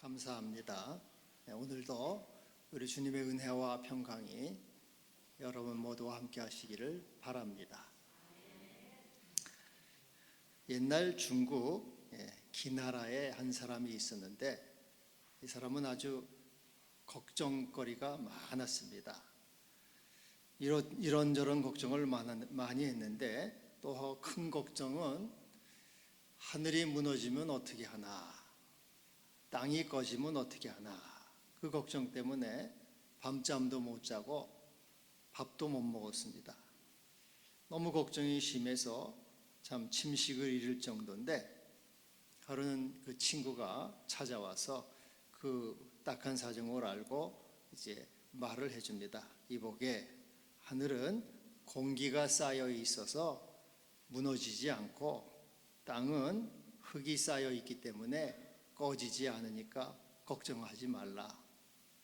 감사합니다. 오늘도 우리 주님의 은혜와 평강이 여러분 모두와 함께 하시기를 바랍니다. 옛날 중국 기나라에 한 사람이 있었는데 이 사람은 아주 걱정거리가 많았습니다. 이런저런 걱정을 많이 했는데 또 큰 걱정은 하늘이 무너지면 어떻게 하나, 땅이 꺼지면 어떻게 하나, 그 걱정 때문에 밤잠도 못 자고 밥도 못 먹었습니다. 너무 걱정이 심해서 참 침식을 잃을 정도인데, 하루는 그 친구가 찾아와서 그 딱한 사정을 알고 이제 말을 해줍니다. 이보게, 하늘은 공기가 쌓여 있어서 무너지지 않고 땅은 흙이 쌓여 있기 때문에 꺼지지 않으니까 걱정하지 말라.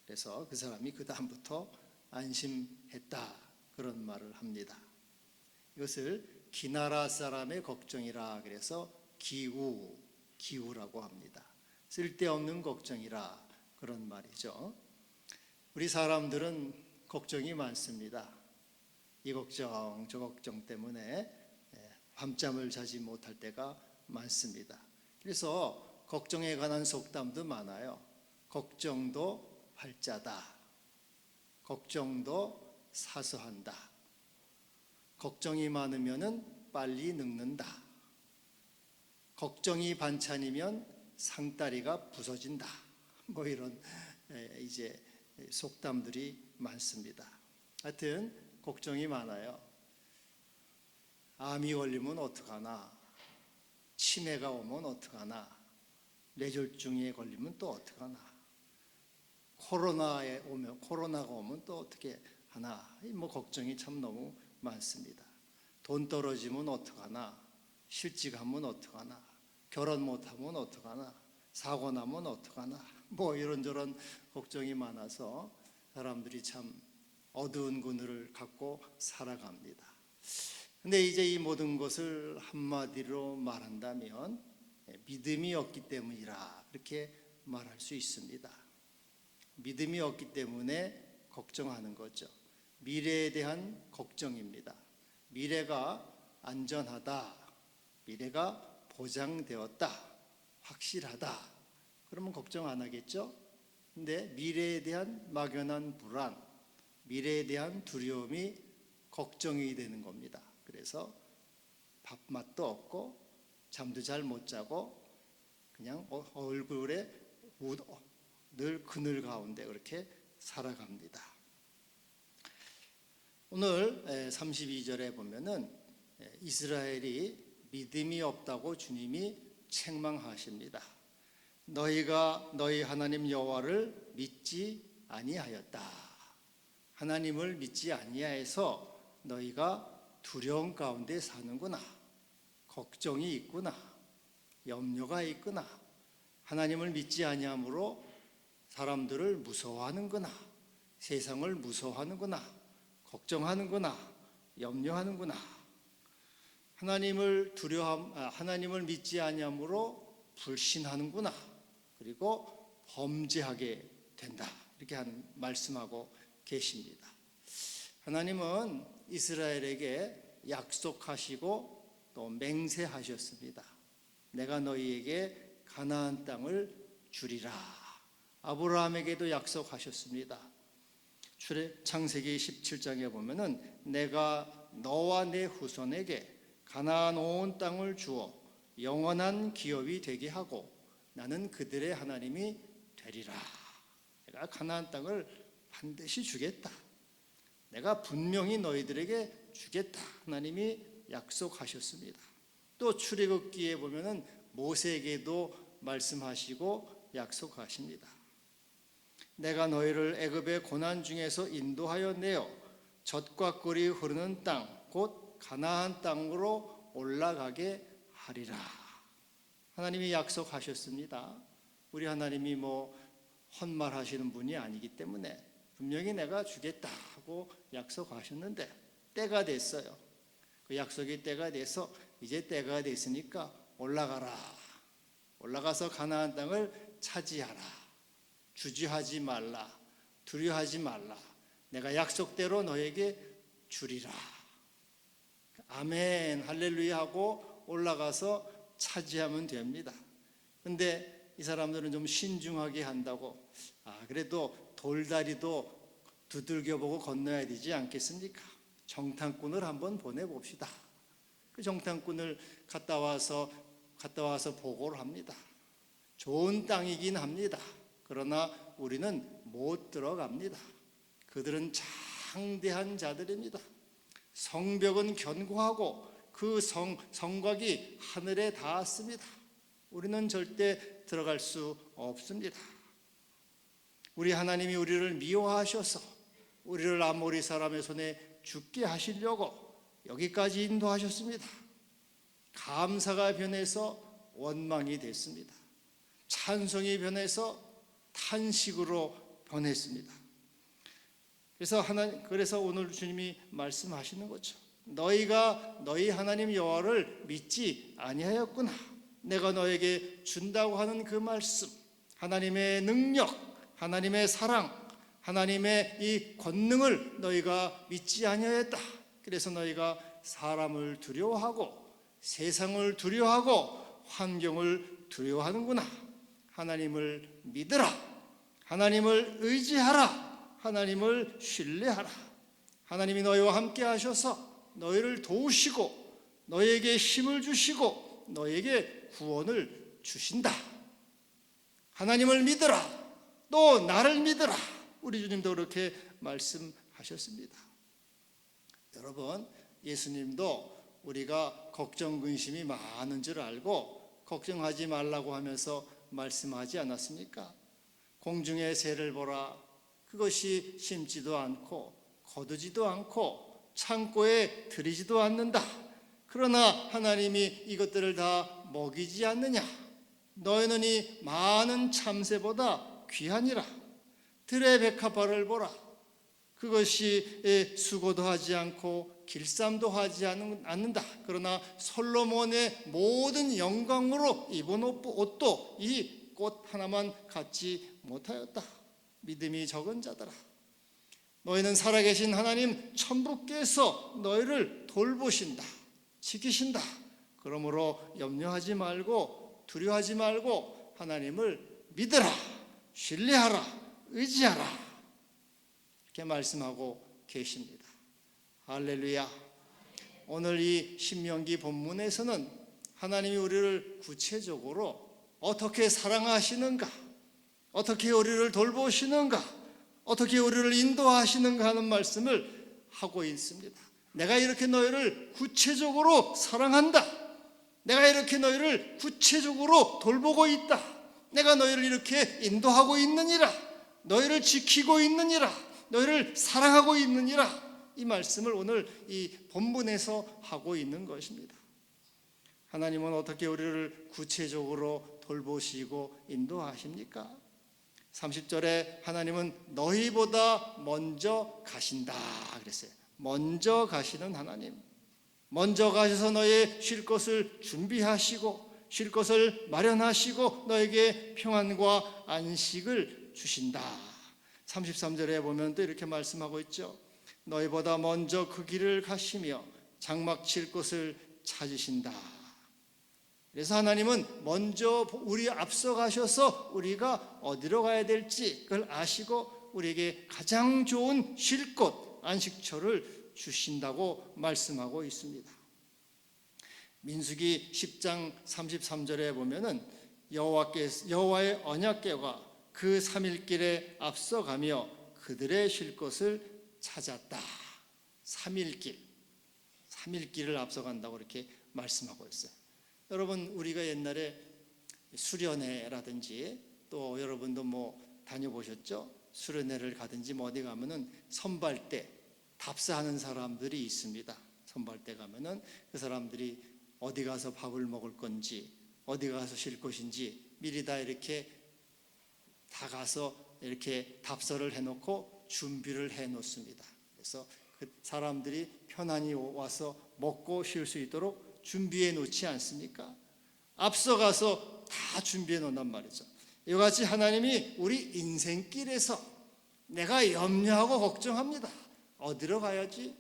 그래서 그 사람이 그 다음부터 안심했다, 그런 말을 합니다. 이것을 기나라 사람의 걱정이라 그래서 기우라고 합니다. 쓸데없는 걱정이라, 그런 말이죠. 우리 사람들은 걱정이 많습니다. 이 걱정 저 걱정 때문에 밤잠을 자지 못할 때가 많습니다. 그래서 걱정에 관한 속담도 많아요. 걱정도 활자다, 걱정도 사소한다, 걱정이 많으면 빨리 늙는다, 걱정이 반찬이면 상다리가 부서진다, 뭐 이런 이제 속담들이 많습니다. 하여튼 걱정이 많아요. 암이 걸리면 어떡하나, 치매가 오면 어떡하나, 뇌졸중에 걸리면 또 어떡하나, 코로나가 오면 또 어떻게 하나, 뭐 걱정이 참 너무 많습니다. 돈 떨어지면 어떡하나, 실직하면 어떡하나, 결혼 못하면 어떡하나, 사고 나면 어떡하나, 뭐 이런저런 걱정이 많아서 사람들이 참 어두운 그늘을 갖고 살아갑니다. 근데 이제 이 모든 것을 한마디로 말한다면 믿음이 없기 때문이라, 그렇게 말할 수 있습니다. 믿음이 없기 때문에 걱정하는 거죠. 미래에 대한 걱정입니다. 미래가 안전하다, 미래가 보장되었다, 확실하다, 그러면 걱정 안 하겠죠? 근데 미래에 대한 막연한 불안, 미래에 대한 두려움이 걱정이 되는 겁니다. 그래서 밥맛도 없고 잠도 잘 못 자고 그냥 얼굴에 늘 그늘 가운데 그렇게 살아갑니다. 오늘 32절에 보면은 이스라엘이 믿음이 없다고 주님이 책망하십니다. 너희가 너희 하나님 여호와를 믿지 아니하였다. 하나님을 믿지 아니하여서 너희가 두려움 가운데 사는구나, 걱정이 있구나, 염려가 있구나, 하나님을 믿지 아니함으로 사람들을 무서워하는구나, 세상을 무서워하는구나, 걱정하는구나, 염려하는구나, 하나님을 하나님을 믿지 아니함으로 불신하는구나, 그리고 범죄하게 된다, 이렇게 말씀하고 계십니다. 하나님은 이스라엘에게 약속하시고 또 맹세하셨습니다. 내가 너희에게 가나안 땅을 주리라. 아브라함에게도 약속하셨습니다. 창세기 17장에 보면은 내가 너와 내 후손에게 가나안 온 땅을 주어 영원한 기업이 되게 하고 나는 그들의 하나님이 되리라. 내가 가나안 땅을 반드시 주겠다, 내가 분명히 너희들에게 주겠다, 하나님이 약속하셨습니다. 또 출애굽기에 보면은 모세에게도 말씀하시고 약속하십니다. 내가 너희를 애굽의 고난 중에서 인도하여 내어 젖과 꿀이 흐르는 땅 곧 가나안 땅으로 올라가게 하리라. 하나님이 약속하셨습니다. 우리 하나님이 뭐 헛말하시는 분이 아니기 때문에 분명히 내가 주겠다 하고 약속하셨는데 때가 됐어요. 그 약속이 때가 돼서 이제 때가 됐으니까 올라가라, 올라가서 가나안 땅을 차지하라, 주저하지 말라, 두려워하지 말라. 내가 약속대로 너에게 주리라. 아멘, 할렐루야 하고 올라가서 차지하면 됩니다. 근데 이 사람들은 좀 신중하게 한다고, 그래도 돌다리도 두들겨보고 건너야 되지 않겠습니까? 정탐꾼을 한번 보내봅시다. 그 정탐꾼을 갔다 와서 보고를 합니다. 좋은 땅이긴 합니다. 그러나 우리는 못 들어갑니다. 그들은 장대한 자들입니다. 성벽은 견고하고 그 성곽이 하늘에 닿았습니다. 우리는 절대 들어갈 수 없습니다. 우리 하나님이 우리를 미워하셔서 우리를 아모리 사람의 손에 죽게 하시려고 여기까지 인도하셨습니다. 감사가 변해서 원망이 됐습니다. 찬송이 변해서 탄식으로 변했습니다. 그래서 오늘 주님이 말씀하시는 거죠. 너희가 너희 하나님 여호와를 믿지 아니하였구나. 내가 너에게 준다고 하는 그 말씀, 하나님의 능력, 하나님의 사랑, 하나님의 이 권능을 너희가 믿지 아니하였다. 그래서 너희가 사람을 두려워하고 세상을 두려워하고 환경을 두려워하는구나. 하나님을 믿으라. 하나님을 의지하라. 하나님을 신뢰하라. 하나님이 너희와 함께 하셔서 너희를 도우시고 너희에게 힘을 주시고 너희에게 구원을 주신다. 하나님을 믿으라. 또 나를 믿으라. 우리 주님도 그렇게 말씀하셨습니다. 여러분, 예수님도 우리가 걱정 근심이 많은 줄 알고 걱정하지 말라고 하면서 말씀하지 않았습니까? 공중의 새를 보라. 그것이 심지도 않고 거두지도 않고 창고에 들이지도 않는다. 그러나 하나님이 이것들을 다 먹이지 않느냐? 너희는 이 많은 참새보다 귀하니라. 들의 백합화를 보라. 그것이 수고도 하지 않고 길쌈도 하지 않는다. 그러나 솔로몬의 모든 영광으로 입은 옷도 이 꽃 하나만 갖지 못하였다. 믿음이 적은 자들아, 너희는 살아계신 하나님 천부께서 너희를 돌보신다, 지키신다. 그러므로 염려하지 말고 두려워하지 말고 하나님을 믿으라, 신뢰하라, 의지하라. 이렇게 말씀하고 계십니다. 할렐루야. 오늘 이 신명기 본문에서는 하나님이 우리를 구체적으로 어떻게 사랑하시는가, 어떻게 우리를 돌보시는가, 어떻게 우리를 인도하시는가 하는 말씀을 하고 있습니다. 내가 이렇게 너희를 구체적으로 사랑한다. 내가 이렇게 너희를 구체적으로 돌보고 있다. 내가 너희를 이렇게 인도하고 있느니라. 너희를 지키고 있느니라. 너희를 사랑하고 있느니라. 이 말씀을 오늘 이 본문에서 하고 있는 것입니다. 하나님은 어떻게 우리를 구체적으로 돌보시고 인도하십니까? 30절에 하나님은 너희보다 먼저 가신다 그랬어요. 먼저 가시는 하나님, 먼저 가셔서 너의 쉴 것을 준비하시고 쉴 것을 마련하시고 너에게 평안과 안식을 주신다. 33절에 보면 또 이렇게 말씀하고 있죠. 너희보다 먼저 그 길을 가시며 장막 칠 곳을 찾으신다. 그래서 하나님은 먼저 우리 앞서 가셔서 우리가 어디로 가야 될지 그걸 아시고 우리에게 가장 좋은 쉴 곳, 안식처를 주신다고 말씀하고 있습니다. 민수기 10장 33절에 보면은 여호와의 언약궤가 그 3일길에 앞서가며 그들의 쉴 곳을 찾았다. 3일길을 앞서간다고 이렇게 말씀하고 있어요. 여러분, 우리가 옛날에 수련회라든지 또 여러분도 뭐 다녀보셨죠? 수련회를 가든지 뭐 어디 가면은 선발대 답사하는 사람들이 있습니다. 선발대 가면은 그 사람들이 어디 가서 밥을 먹을 건지 어디 가서 쉴 곳인지 미리 다 이렇게 다 가서 이렇게 답서를 해놓고 준비를 해놓습니다. 그래서 그 사람들이 편안히 와서 먹고 쉴 수 있도록 준비해 놓지 않습니까? 앞서가서 다 준비해 놓는단 말이죠. 이와 같이 하나님이 우리 인생길에서 내가 염려하고 걱정합니다. 어디로 가야지?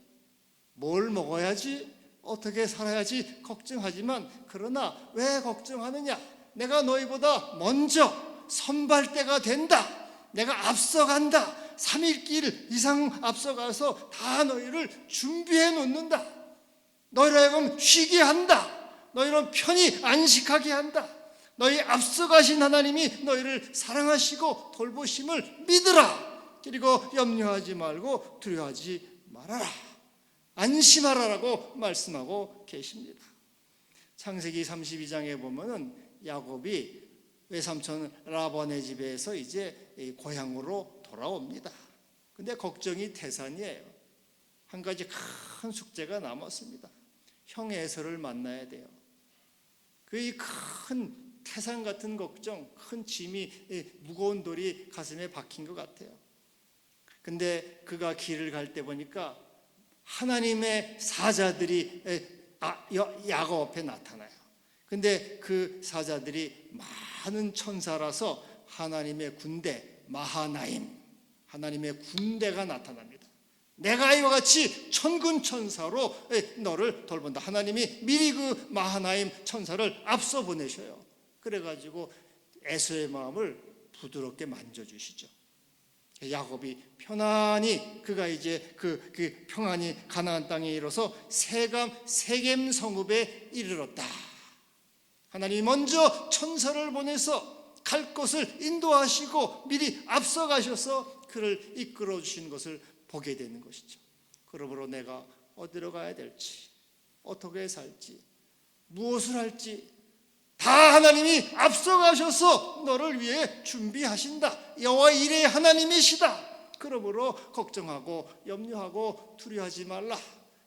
뭘 먹어야지? 어떻게 살아야지? 걱정하지만 그러나 왜 걱정하느냐? 내가 너희보다 먼저 선발대가 된다. 내가 앞서간다. 3일 길 이상 앞서가서 다 너희를 준비해 놓는다. 너희를 하여금 쉬게 한다. 너희를 편히 안식하게 한다. 너희 앞서가신 하나님이 너희를 사랑하시고 돌보심을 믿으라. 그리고 염려하지 말고 두려워하지 말아라. 안심하라라고 말씀하고 계십니다. 창세기 32장에 보면은 야곱이 외삼촌 라반의 집에서 이제 고향으로 돌아옵니다. 근데 걱정이 태산이에요. 한 가지 큰 숙제가 남았습니다. 형 에서를 만나야 돼요. 그 큰 태산 같은 걱정, 큰 짐이, 무거운 돌이 가슴에 박힌 것 같아요. 근데 그가 길을 갈 때 보니까 하나님의 사자들이 야곱 앞에 나타나요. 근데 그 사자들이 많은 천사라서 하나님의 군대, 마하나임, 하나님의 군대가 나타납니다. 내가 이와 같이 천군 천사로 너를 돌본다. 하나님이 미리 그 마하나임 천사를 앞서 보내셔요. 그래가지고 에서의 마음을 부드럽게 만져주시죠. 야곱이 편안히, 그가 이제 그 평안히 가나안 땅에 이르러서 세겜 성읍에 이르렀다. 하나님이 먼저 천사를 보내서 갈 곳을 인도하시고 미리 앞서가셔서 그를 이끌어 주신 것을 보게 되는 것이죠. 그러므로 내가 어디로 가야 될지, 어떻게 살지, 무엇을 할지 다 하나님이 앞서가셔서 너를 위해 준비하신다. 여호와 이레의 하나님이시다. 그러므로 걱정하고 염려하고 두려워하지 말라.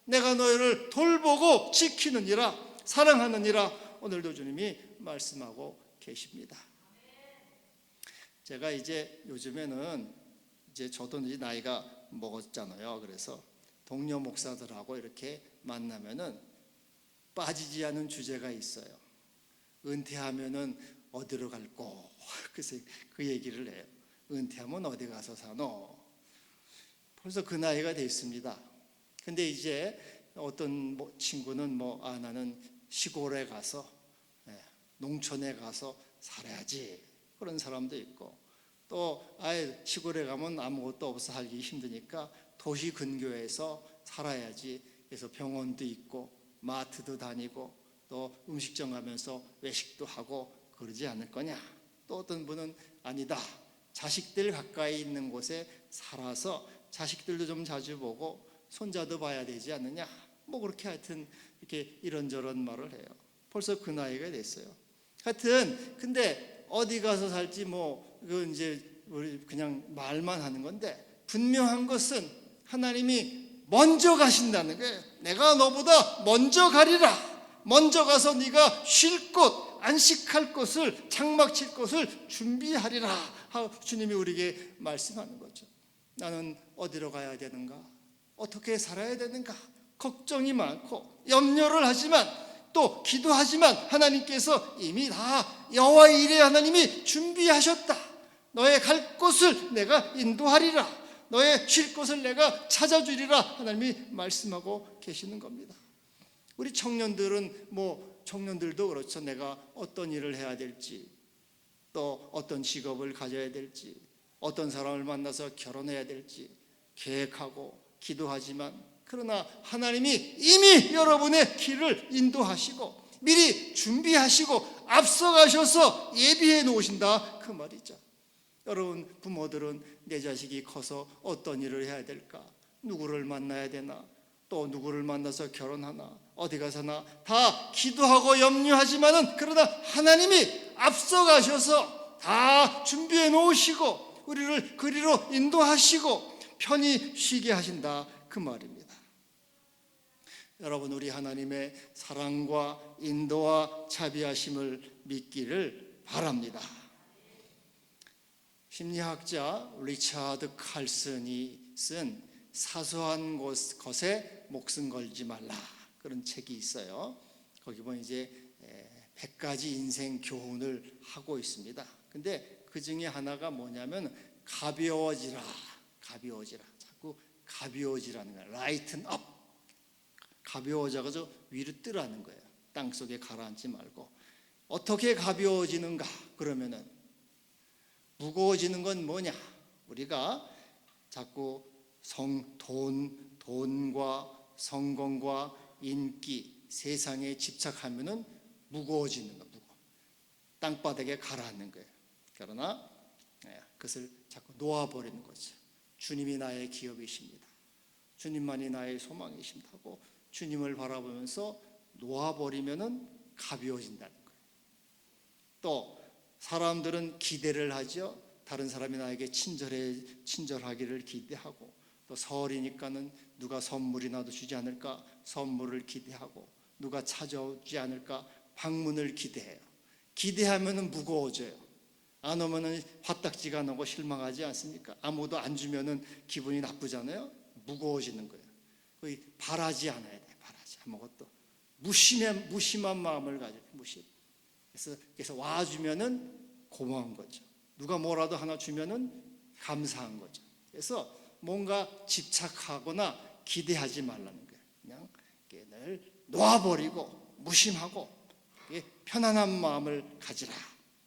내가 너희를 돌보고 지키느니라, 사랑하느니라. 오늘도 주님이 말씀하고 계십니다. 제가 이제 요즘에는 이제 저도 이제 나이가 먹었잖아요. 그래서 동료 목사들하고 이렇게 만나면은 빠지지 않은 주제가 있어요. 은퇴하면은 어디로 갈꼬? 그래서 그 얘기를 해요. 은퇴하면 어디 가서 사노? 벌써 그 나이가 됐습니다. 근데 이제 어떤 친구는 나는 시골에 가서, 농촌에 가서 살아야지, 그런 사람도 있고, 또 아예 시골에 가면 아무것도 없어 살기 힘드니까 도시 근교에서 살아야지, 그래서 병원도 있고 마트도 다니고 또 음식점 가면서 외식도 하고 그러지 않을 거냐. 또 어떤 분은 아니다, 자식들 가까이 있는 곳에 살아서 자식들도 좀 자주 보고 손자도 봐야 되지 않느냐. 그렇게 하여튼 이렇게 이런저런 말을 해요. 벌써 그 나이가 됐어요. 하여튼 근데 어디 가서 살지 그건 이제 우리 그냥 말만 하는 건데, 분명한 것은 하나님이 먼저 가신다는 거예요. 내가 너보다 먼저 가리라. 먼저 가서 네가 쉴 곳, 안식할 곳을, 장막 칠 곳을 준비하리라. 주님이 우리에게 말씀하는 거죠. 나는 어디로 가야 되는가? 어떻게 살아야 되는가? 걱정이 많고 염려를 하지만 또 기도하지만 하나님께서 이미 다 여호와 이레 하나님이 준비하셨다. 너의 갈 곳을 내가 인도하리라. 너의 쉴 곳을 내가 찾아주리라. 하나님이 말씀하고 계시는 겁니다. 우리 청년들은 청년들도 그렇죠. 내가 어떤 일을 해야 될지, 또 어떤 직업을 가져야 될지, 어떤 사람을 만나서 결혼해야 될지 계획하고 기도하지만, 그러나 하나님이 이미 여러분의 길을 인도하시고 미리 준비하시고 앞서가셔서 예비해 놓으신다, 그 말이죠. 여러분 부모들은 내 자식이 커서 어떤 일을 해야 될까, 누구를 만나야 되나, 또 누구를 만나서 결혼하나, 어디 가서나 다 기도하고 염려하지만은, 그러나 하나님이 앞서가셔서 다 준비해 놓으시고 우리를 그리로 인도하시고 편히 쉬게 하신다, 그 말입니다. 여러분, 우리 하나님의 사랑과 인도와 자비하심을 믿기를 바랍니다. 심리학자 리차드 칼슨이 쓴 사소한 것에 목숨 걸지 말라, 그런 책이 있어요. 거기 보면 이제 100가지 인생 교훈을 하고 있습니다. 근데 그 중에 하나가 뭐냐면 가벼워지라. 자꾸 가벼워지라는 거예요. 라이튼 업. 가벼워져가지고 위로 뜨라는 거예요. 땅속에 가라앉지 말고. 어떻게 가벼워지는가? 그러면은 무거워지는 건 뭐냐? 우리가 자꾸 돈과 성공과 인기, 세상에 집착하면은 무거워지는 거, 땅바닥에 가라앉는 거예요. 그러나 그것을 자꾸 놓아버리는 거죠. 주님이 나의 기업이십니다. 주님만이 나의 소망이십니다고 주님을 바라보면서 놓아버리면은 가벼워진다는 거예요. 또 사람들은 기대를 하죠. 다른 사람이 나에게 친절하기를 기대하고, 또 설이니까는 누가 선물이라도 주지 않을까 선물을 기대하고, 누가 찾아오지 않을까 방문을 기대해요. 기대하면은 무거워져요. 안 오면은 화딱지가 나고 실망하지 않습니까? 아무도 안 주면은 기분이 나쁘잖아요. 무거워지는 거예요. 거의 바라지 않아야 돼. 바라지 아무것도 무심한 마음을 가지고 그래서 와주면은 고마운 거죠. 누가 뭐라도 하나 주면은 감사한 거죠. 그래서 뭔가 집착하거나 기대하지 말라는 거예요. 그냥 늘 놓아버리고 무심하고 편안한 마음을 가지라.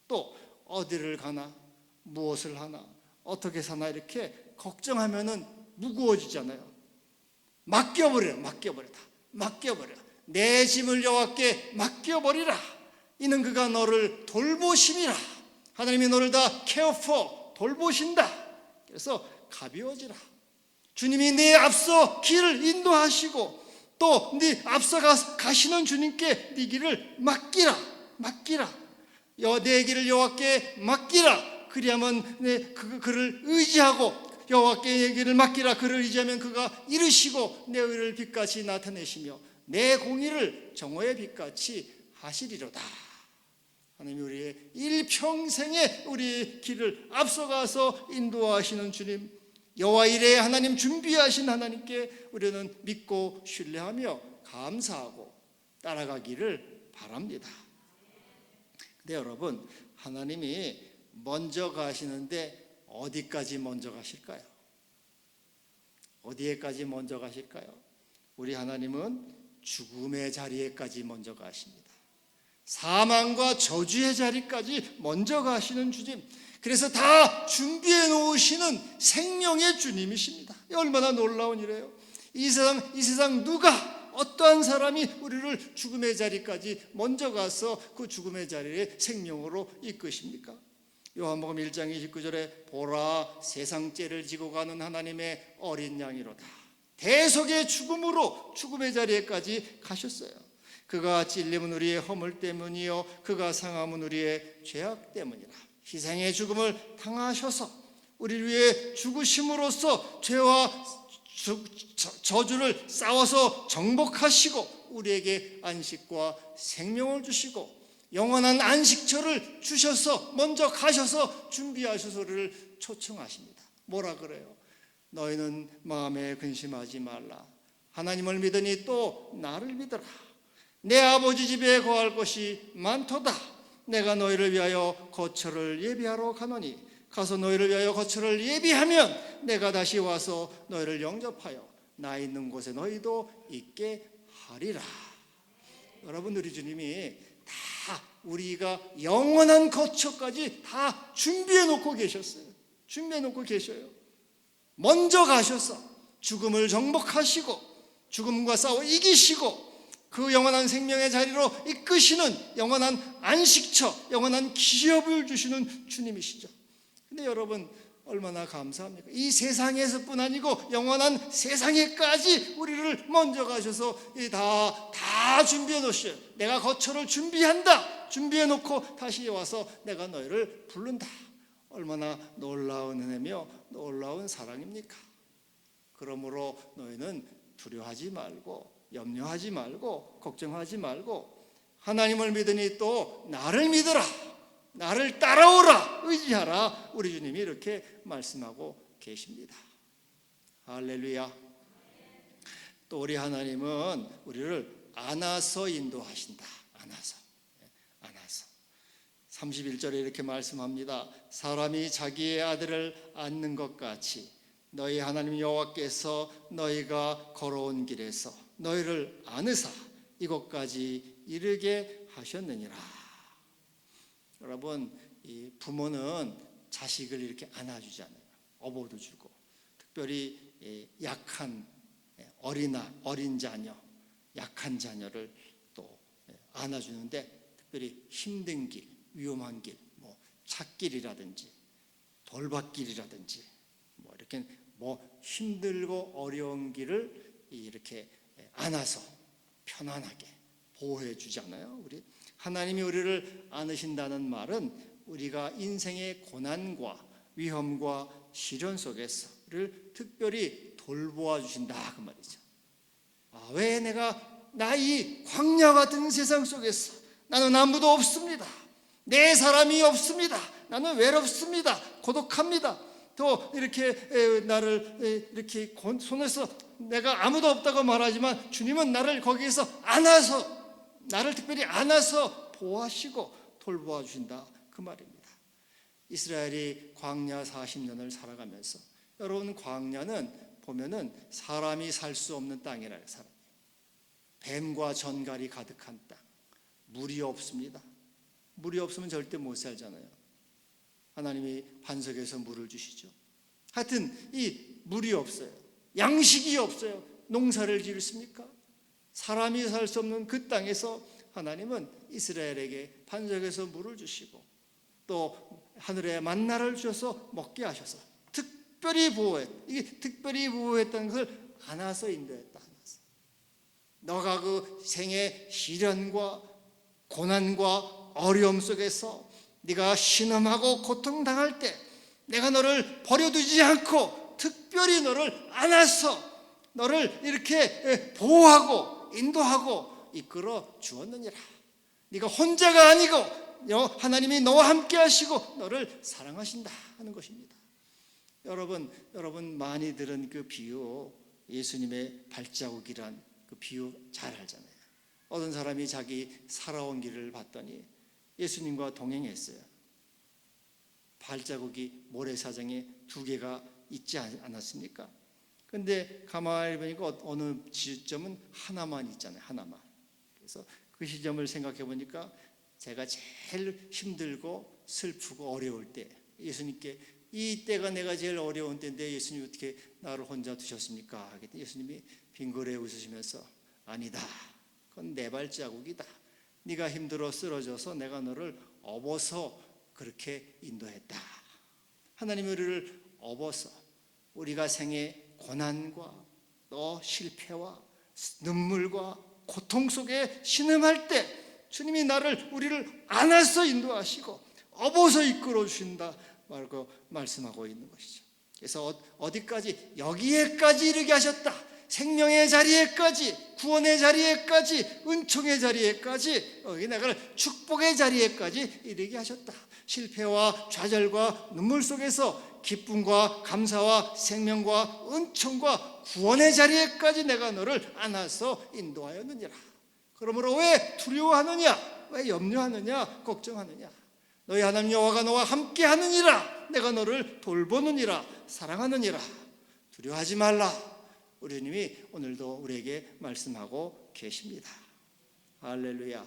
또 어디를 가나 무엇을 하나 어떻게 사나 이렇게 걱정하면은 무거워지잖아요. 맡겨버려. 내 짐을 여호와께 맡겨버리라. 이는 그가 너를 돌보심이라. 하나님이 너를 다 care for, 돌보신다. 그래서 가벼워지라. 주님이 내 앞서 길을 인도하시고 또 네 앞서 가시는 주님께 네 길을 맡기라. 내 길을 여호와께 맡기라. 그리하면 그를 의지하고 여호와께 길을 맡기라. 그를 의지하면 그가 이루시고 내 의를 빛같이 나타내시며 내 공의를 정오의 빛같이 하시리로다. 하나님 우리의 일평생에 우리의 길을 앞서가서 인도하시는 주님, 여호와 이레 하나님 준비하신 하나님께 우리는 믿고 신뢰하며 감사하고 따라가기를 바랍니다. 근데 여러분, 하나님이 먼저 가시는데 어디까지 먼저 가실까요? 어디에까지 먼저 가실까요? 우리 하나님은 죽음의 자리에까지 먼저 가십니다. 사망과 저주의 자리까지 먼저 가시는 주님, 그래서 다 준비해 놓으시는 생명의 주님이십니다. 얼마나 놀라운 일이에요. 이 세상 누가 어떠한 사람이 우리를 죽음의 자리까지 먼저 가서 그 죽음의 자리에 생명으로 이끄십니까? 요한복음 1장 29절에 보라 세상 죄를 지고 가는 하나님의 어린 양이로다. 대속의 죽음으로 죽음의 자리에까지 가셨어요. 그가 찔림은 우리의 허물 때문이요 그가 상함은 우리의 죄악 때문이라. 희생의 죽음을 당하셔서 우리를 위해 죽으심으로써 죄와 저주를 싸워서 정복하시고 우리에게 안식과 생명을 주시고 영원한 안식처를 주셔서 먼저 가셔서 준비하셔서 우리를 초청하십니다. 뭐라 그래요? 너희는 마음에 근심하지 말라. 하나님을 믿으니 또 나를 믿어라. 내 아버지 집에 거할 것이 많도다. 내가 너희를 위하여 거처를 예비하러 가노니 가서 너희를 위하여 거처를 예비하면 내가 다시 와서 너희를 영접하여 나 있는 곳에 너희도 있게 하리라. 여러분, 우리 주님이 다 우리가 영원한 거처까지 다 준비해 놓고 계셨어요. 준비해 놓고 계셔요. 먼저 가셔서 죽음을 정복하시고 죽음과 싸워 이기시고 그 영원한 생명의 자리로 이끄시는 영원한 안식처, 영원한 기업을 주시는 주님이시죠. 근데 여러분, 얼마나 감사합니까? 이 세상에서뿐 아니고 영원한 세상에까지 우리를 먼저 가셔서 다 준비해 놓으셔요. 내가 거처를 준비한다. 준비해 놓고 다시 와서 내가 너희를 부른다. 얼마나 놀라운 은혜며 놀라운 사랑입니까? 그러므로 너희는 두려워하지 말고 염려하지 말고 걱정하지 말고 하나님을 믿으니 또 나를 믿어라. 나를 따라오라. 의지하라. 우리 주님이 이렇게 말씀하고 계십니다. 할렐루야. 또 우리 하나님은 우리를 안아서 인도하신다. 안아서. 31절에 이렇게 말씀합니다. 사람이 자기의 아들을 안는 것 같이 너희 하나님 여호와께서 너희가 걸어온 길에서 너희를 안으사 이것까지 이르게 하셨느니라. 여러분, 이 부모는 자식을 이렇게 안아주잖아요. 업어도 주고, 특별히 약한 어린 자녀, 약한 자녀를 또 안아주는데, 특별히 힘든 길, 위험한 길, 뭐 찻길이라든지 돌밭길이라든지 뭐 이렇게 뭐 힘들고 어려운 길을 이렇게 안아서 편안하게 보호해 주잖아요. 우리 하나님이 우리를 안으신다는 말은 우리가 인생의 고난과 위험과 시련 속에서를 특별히 돌보아 주신다 그 말이죠. 왜 내가 이 광야 같은 세상 속에서 나는 아무도 없습니다. 내 사람이 없습니다. 나는 외롭습니다. 고독합니다. 또 이렇게 나를 이렇게 손에서 내가 아무도 없다고 말하지만 주님은 나를 거기에서 안아서, 나를 특별히 안아서 보호하시고 돌보아 주신다 그 말입니다. 이스라엘이 광야 40년을 살아가면서, 여러분 광야는 보면은 사람이 살 수 없는 땅이라요. 뱀과 전갈이 가득한 땅, 물이 없습니다. 물이 없으면 절대 못 살잖아요. 하나님이 반석에서 물을 주시죠. 하여튼 이 물이 없어요. 양식이 없어요. 농사를 지으십니까? 사람이 살 수 없는 그 땅에서 하나님은 이스라엘에게 반석에서 물을 주시고 또 하늘에 만나를 주셔서 먹게 하셔서 특별히 보호했다는 것을 안아서 인도했다. 너가 그 생의 시련과 고난과 어려움 속에서 네가 신음하고 고통당할 때 내가 너를 버려두지 않고 특별히 너를 안아서 너를 이렇게 보호하고 인도하고 이끌어 주었느니라. 네가 혼자가 아니고 하나님이 너와 함께 하시고 너를 사랑하신다 하는 것입니다. 여러분 많이 들은 그 비유, 예수님의 발자국이란 그 비유 잘 알잖아요. 어떤 사람이 자기 살아온 길을 봤더니 예수님과 동행했어요. 발자국이 모래사장에 2개가 있지 않았습니까? 근데 가만히 보니까 어느 지점은 하나만 있잖아요. 하나만. 그래서 그 시점을 생각해 보니까 제가 제일 힘들고 슬프고 어려울 때 예수님께 이 때가 내가 제일 어려운 때인데 예수님 어떻게 나를 혼자 두셨습니까? 그랬더니 예수님이 빙그레 웃으시면서 아니다. 그건 내 발자국이다. 네가 힘들어 쓰러져서 내가 너를 업어서 그렇게 인도했다. 하나님이 우리를 업어서 우리가 생의 고난과 또 실패와 눈물과 고통 속에 신음할 때 주님이 우리를 안아서 인도하시고 업어서 이끌어 주신다 말씀하고 있는 것이죠. 그래서 어디까지? 여기에까지 이르게 하셨다. 생명의 자리에까지, 구원의 자리에까지, 은총의 자리에까지, 여기 내가 축복의 자리에까지 이르게 하셨다. 실패와 좌절과 눈물 속에서 기쁨과 감사와 생명과 은총과 구원의 자리에까지 내가 너를 안아서 인도하였느니라. 그러므로 왜 두려워하느냐? 왜 염려하느냐? 걱정하느냐? 너희 하나님 여호와가 너와 함께 하느니라. 내가 너를 돌보느니라. 사랑하느니라. 두려워하지 말라. 우리 주님이 오늘도 우리에게 말씀하고 계십니다. 할렐루야.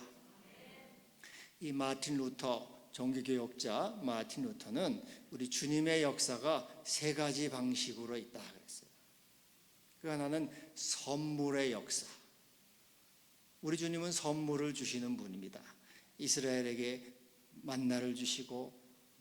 이 마틴 루터, 종교개혁자 마틴 루터는 우리 주님의 역사가 3가지 방식으로 있다 그랬어요. 그 하나는 선물의 역사. 우리 주님은 선물을 주시는 분입니다. 이스라엘에게 만나를 주시고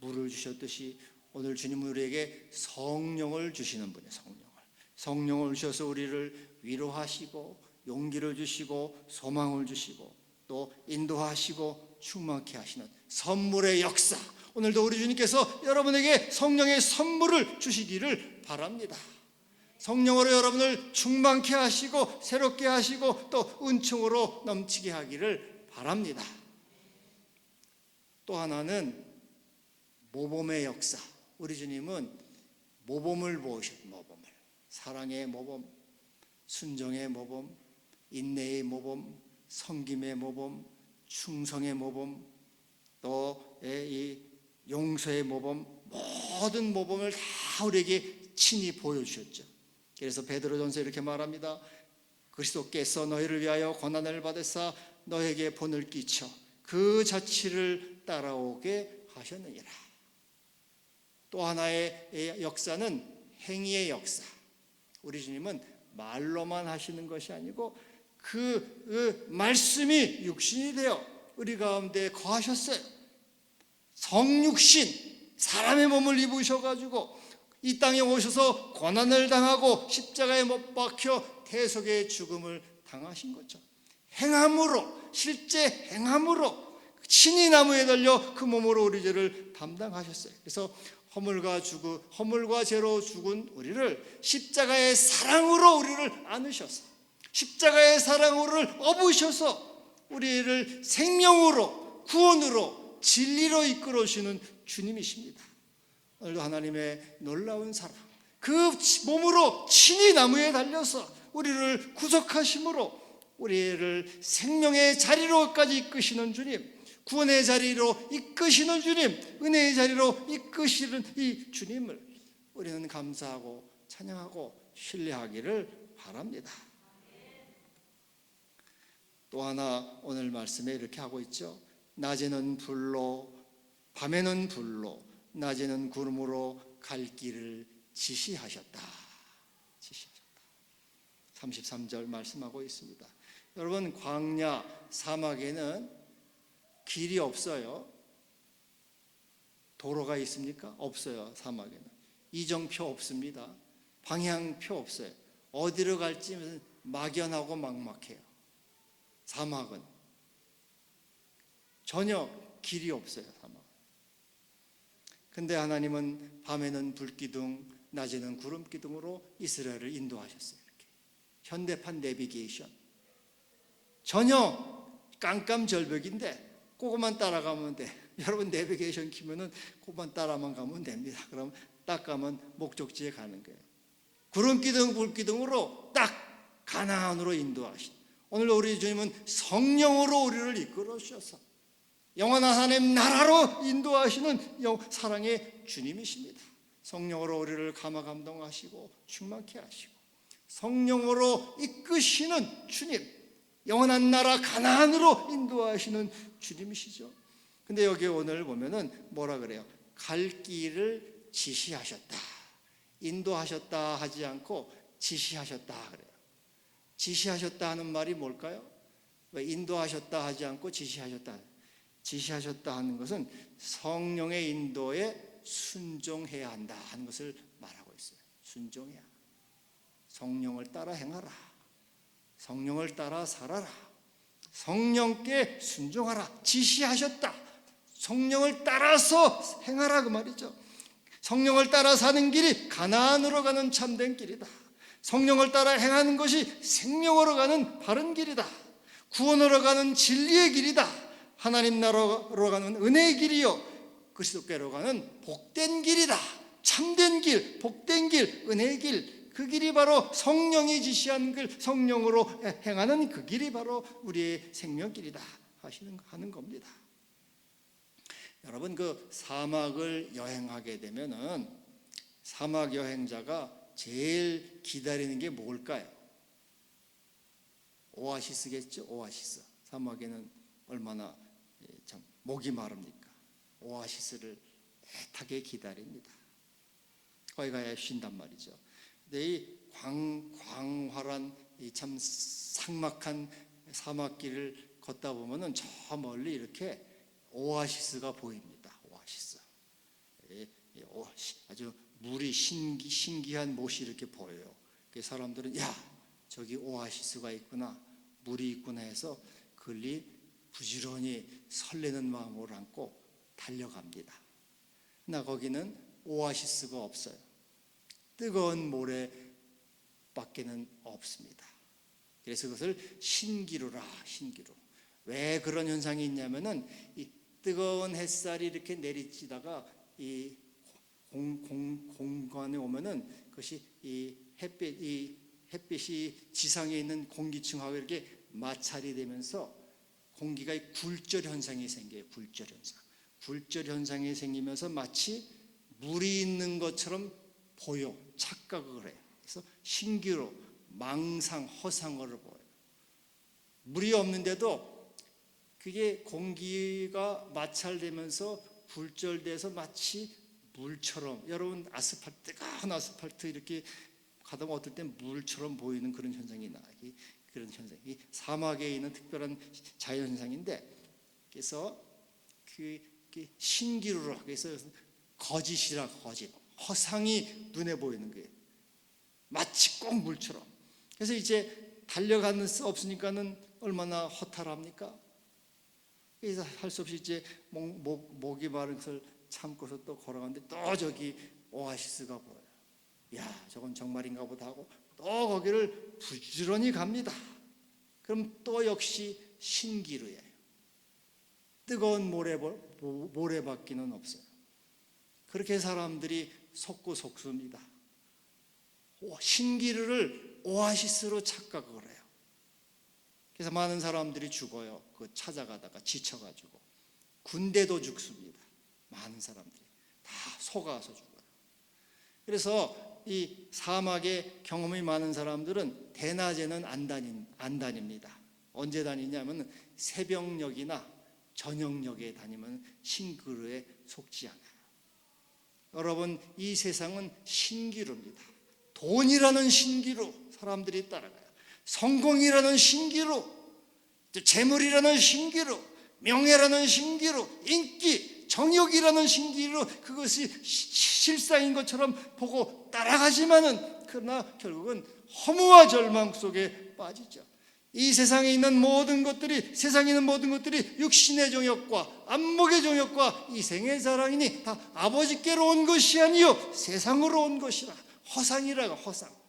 물을 주셨듯이 오늘 주님은 우리에게 성령을 주시는 분이에요. 성령을 주셔서 우리를 위로하시고 용기를 주시고 소망을 주시고 또 인도하시고 충만케 하시는 선물의 역사. 오늘도 우리 주님께서 여러분에게 성령의 선물을 주시기를 바랍니다. 성령으로 여러분을 충만케 하시고 새롭게 하시고 또 은총으로 넘치게 하기를 바랍니다. 또 하나는 모범의 역사. 우리 주님은 모범을 보여주셨어요. 모범을. 사랑의 모범, 순종의 모범, 인내의 모범, 섬김의 모범, 충성의 모범, 또 이 용서의 모범, 모든 모범을 다 우리에게 친히 보여주셨죠. 그래서 베드로전서 이렇게 말합니다. 그리스도께서 너희를 위하여 고난을 받으사 너에게 본을 끼쳐 그 자취를 따라오게 하셨느니라. 또 하나의 역사는 행위의 역사. 우리 주님은 말로만 하시는 것이 아니고 그 말씀이 육신이 되어 우리 가운데 거하셨어요. 성육신, 사람의 몸을 입으셔가지고 이 땅에 오셔서 고난을 당하고 십자가에 못 박혀 대속의 죽음을 당하신 거죠. 행함으로, 실제 행함으로 친히 나무에 달려 그 몸으로 우리 죄를 담당하셨어요. 그래서 허물과 죄로 죽은 우리를 십자가의 사랑으로 우리를 안으셔서, 십자가의 사랑으로 업으셔서 우리를 생명으로, 구원으로, 진리로 이끌어주시는 주님이십니다. 오늘도 하나님의 놀라운 사랑, 그 몸으로 친히 나무에 달려서 우리를 구속하심으로 우리를 생명의 자리로까지 이끄시는 주님, 구원의 자리로 이끄시는 주님, 은혜의 자리로 이끄시는 이 주님을 우리는 감사하고 찬양하고 신뢰하기를 바랍니다. 또 하나 오늘 말씀에 이렇게 하고 있죠. 낮에는 불로, 밤에는 불로, 낮에는 구름으로 갈 길을 지시하셨다. 33절 말씀하고 있습니다. 여러분, 광야, 사막에는 길이 없어요. 도로가 있습니까? 없어요. 사막에는 이정표 없습니다. 방향표 없어요. 어디로 갈지 막연하고 막막해요. 사막은 전혀 길이 없어요. 사막. 근데 하나님은 밤에는 불기둥, 낮에는 구름기둥으로 이스라엘을 인도하셨어요. 이렇게 현대판 내비게이션. 전혀 깜깜절벽인데 그것만 따라가면 돼. 여러분 내비게이션 키면은 그것만 따라만 가면 됩니다. 그럼 딱 가면 목적지에 가는 거예요. 구름기둥, 불기둥으로 딱 가나안으로 인도하신, 오늘 우리 주님은 성령으로 우리를 이끌어 주셔서 영원한 하나님 나라로 인도하시는 사랑의 주님이십니다. 성령으로 우리를 감화 감동하시고 충만케 하시고 성령으로 이끄시는 주님, 영원한 나라 가나안으로 인도하시는 주님이시죠. 근데 여기 오늘 보면은 뭐라 그래요? 갈 길을 지시하셨다. 인도하셨다 하지 않고 지시하셨다 그래요. 지시하셨다 하는 말이 뭘까요? 왜 인도하셨다 하지 않고 지시하셨다? 지시하셨다 하는 것은 성령의 인도에 순종해야 한다 하는 것을 말하고 있어요. 순종해야. 성령을 따라 행하라. 성령을 따라 살아라. 성령께 순종하라. 지시하셨다. 성령을 따라서 행하라 그 말이죠. 성령을 따라 사는 길이 가나안으로 가는 참된 길이다. 성령을 따라 행하는 것이 생명으로 가는 바른 길이다. 구원으로 가는 진리의 길이다. 하나님 나라로 가는 은혜의 길이요, 그리스도께로 가는 복된 길이다. 참된 길, 복된 길, 은혜의 길, 그 길이 바로 성령이 지시한 길, 성령으로 행하는 그 길이 바로 우리의 생명길이다 하는 겁니다. 여러분, 그 사막을 여행하게 되면은 사막 여행자가 제일 기다리는 게 뭘까요? 오아시스겠죠. 오아시스. 사막에는 얼마나 참 목이 마릅니까? 오아시스를 애타게 기다립니다. 거기 가야 쉰단 말이죠. 근데 이 광활한 이 참 삭막한 사막길을 걷다 보면은 저 멀리 이렇게 오아시스가 보입니다. 오아시스. 아주 물이 신기한 못이 이렇게 보여요. 사람들은 야, 저기 오아시스가 있구나, 물이 있구나 해서 그리 부지런히 설레는 마음을 안고 달려갑니다. 그러나 거기는 오아시스가 없어요. 뜨거운 모래밖에는 없습니다. 그래서 그것을 신기루라, 신기루. 왜 그런 현상이 있냐면은 이 뜨거운 햇살이 이렇게 내리치다가 이 공간에 오면은 그것이 이 햇빛이 지상에 있는 공기층하고 이렇게 마찰이 되면서 공기가 굴절 현상이 생겨요. 굴절 현상. 굴절 현상이 생기면서 마치 물이 있는 것처럼 보여, 착각을 해요. 그래서 신기루, 망상, 허상을 보여요. 물이 없는데도 그게 공기가 마찰되면서 굴절돼서 마치 물처럼, 여러분 아스팔트, 뜨거운 아스팔트 이렇게 가다 보면 어떨 땐 물처럼 보이는 그런 현상이 나. 그런 현상이 사막에 있는 특별한 자연 현상인데, 그래서 그 신기루라, 그래서 거짓이라, 거짓, 허상이 눈에 보이는 거예요. 마치 꼭 물처럼. 그래서 이제 달려가는 수 없으니까는 얼마나 허탈합니까? 그래서 할 수 없이 이제 목이 마른 것을 참고서 또 걸어가는데 또 저기 오아시스가 보여요. 야, 저건 정말인가 보다 하고 또 거기를 부지런히 갑니다. 그럼 또 역시 신기루예요. 뜨거운 모래밖에는 없어요. 그렇게 사람들이 속고 속습니다. 신기루를 오아시스로 착각을 해요. 그래서 많은 사람들이 죽어요. 그 찾아가다가 지쳐가지고. 군대도 죽습니다. 많은 사람들이 다 속아서 죽어요. 그래서 이 사막에 경험이 많은 사람들은 대낮에는 안 다닙니다. 언제 다니냐면 새벽녘이나 저녁녘에 다니면 신기루에 속지 않아요. 여러분, 이 세상은 신기루입니다. 돈이라는 신기루 사람들이 따라가요. 성공이라는 신기루, 재물이라는 신기루, 명예라는 신기루, 인기, 정욕이라는 신기루, 그것이 실상인 것처럼 보고 따라가지만은 그러나 결국은 허무와 절망 속에 빠지죠. 이 세상에 있는 모든 것들이, 세상에 있는 모든 것들이 육신의 정욕과 안목의 정욕과 이생의 자랑이니 다 아버지께로 온 것이 아니요 세상으로 온 것이라. 허상이라고, 허상.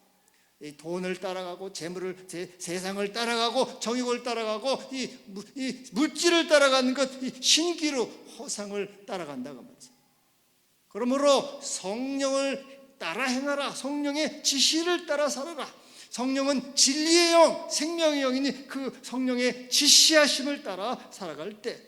이 돈을 따라가고 재물을, 세상을 따라가고 정욕을 따라가고 이 물질을 따라가는 것, 이 신기루, 허상을 따라간다고 말이죠. 그러므로 성령을 따라 행하라. 성령의 지시를 따라 살아라. 성령은 진리의 영, 생명의 영이니 그 성령의 지시하심을 따라 살아갈 때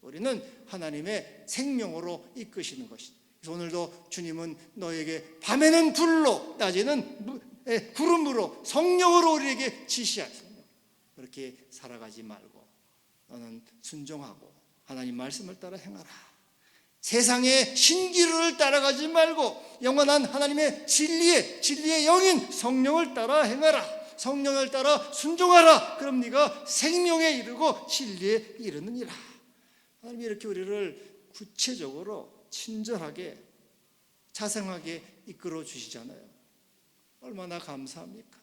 우리는 하나님의 생명으로 이끄시는 것이다. 그래서 오늘도 주님은 너에게 밤에는 불로, 낮에는 구름으로, 성령으로 우리에게 지시하십니다. 그렇게 살아가지 말고 너는 순종하고 하나님 말씀을 따라 행하라. 세상의 신기루를 따라가지 말고 영원한 하나님의 진리의 영인 성령을 따라 행하라. 성령을 따라 순종하라. 그럼 네가 생명에 이르고 진리에 이르느니라. 하나님이 이렇게 우리를 구체적으로 친절하게 자상하게 이끌어 주시잖아요. 얼마나 감사합니까?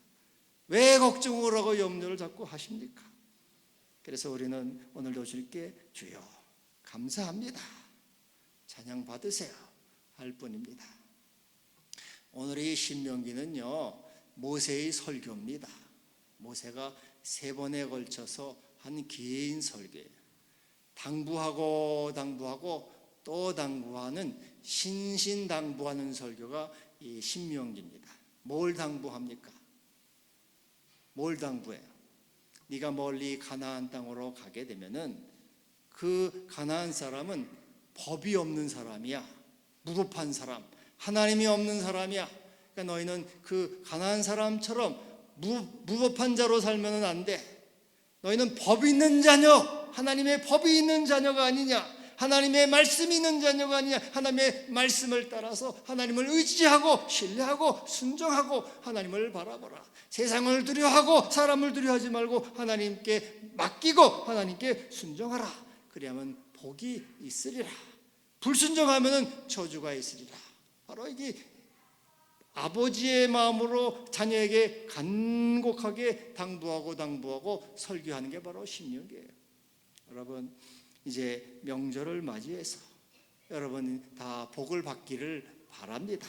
왜 걱정을 하고 염려를 자꾸 하십니까? 그래서 우리는 오늘도 주님께 주여 감사합니다, 찬양 받으세요 할 뿐입니다. 오늘의 신명기는요, 모세의 설교입니다. 모세가 3번에 걸쳐서 한 긴 설교예요. 당부하고 또 당부하는, 신신당부하는 설교가 이 신명기입니다. 뭘 당부합니까? 뭘 당부해요? 네가 멀리 가나안 땅으로 가게 되면은 그 가나안 사람은 법이 없는 사람이야. 무법한 사람, 하나님이 없는 사람이야. 그러니까 너희는 그 가나안 사람처럼 무법한 자로 살면 안 돼. 너희는 법이 있는 자녀, 하나님의 법이 있는 자녀가 아니냐, 하나님의 말씀이 있는 자녀가 아니냐. 하나님의 말씀을 따라서 하나님을 의지하고 신뢰하고 순종하고 하나님을 바라보라. 세상을 두려워하고 사람을 두려워하지 말고 하나님께 맡기고 하나님께 순종하라. 그리하면 복이 있으리라. 불순종하면 저주가 있으리라. 바로 이게 아버지의 마음으로 자녀에게 간곡하게 당부하고 설교하는 게 바로 신명기예요. 여러분, 이제 명절을 맞이해서 여러분 다 복을 받기를 바랍니다.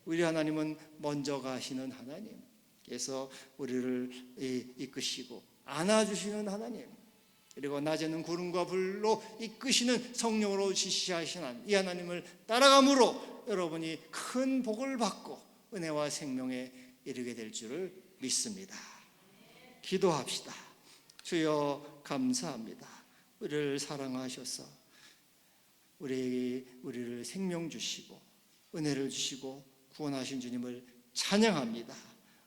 우리 하나님은 먼저 가시는 하나님, 그래서 우리를 이끄시고 안아주시는 하나님, 그리고 낮에는 구름과 불로 이끄시는 성령으로 지시하시는 이 하나님을 따라감으로 여러분이 큰 복을 받고 은혜와 생명에 이르게 될 줄을 믿습니다. 기도합시다. 주여 감사합니다. 우리를 사랑하셔서 우리를 생명 주시고 은혜를 주시고 구원하신 주님을 찬양합니다.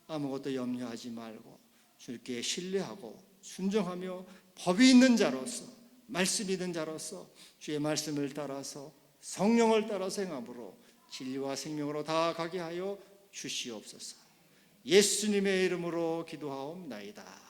아무것도 염려하지 말고 주께 신뢰하고 순종하며 법이 있는 자로서, 말씀이 있는 자로서 주의 말씀을 따라서 성령을 따라서 행함으로 진리와 생명으로 다가가게 하여 주시옵소서. 예수님의 이름으로 기도하옵나이다.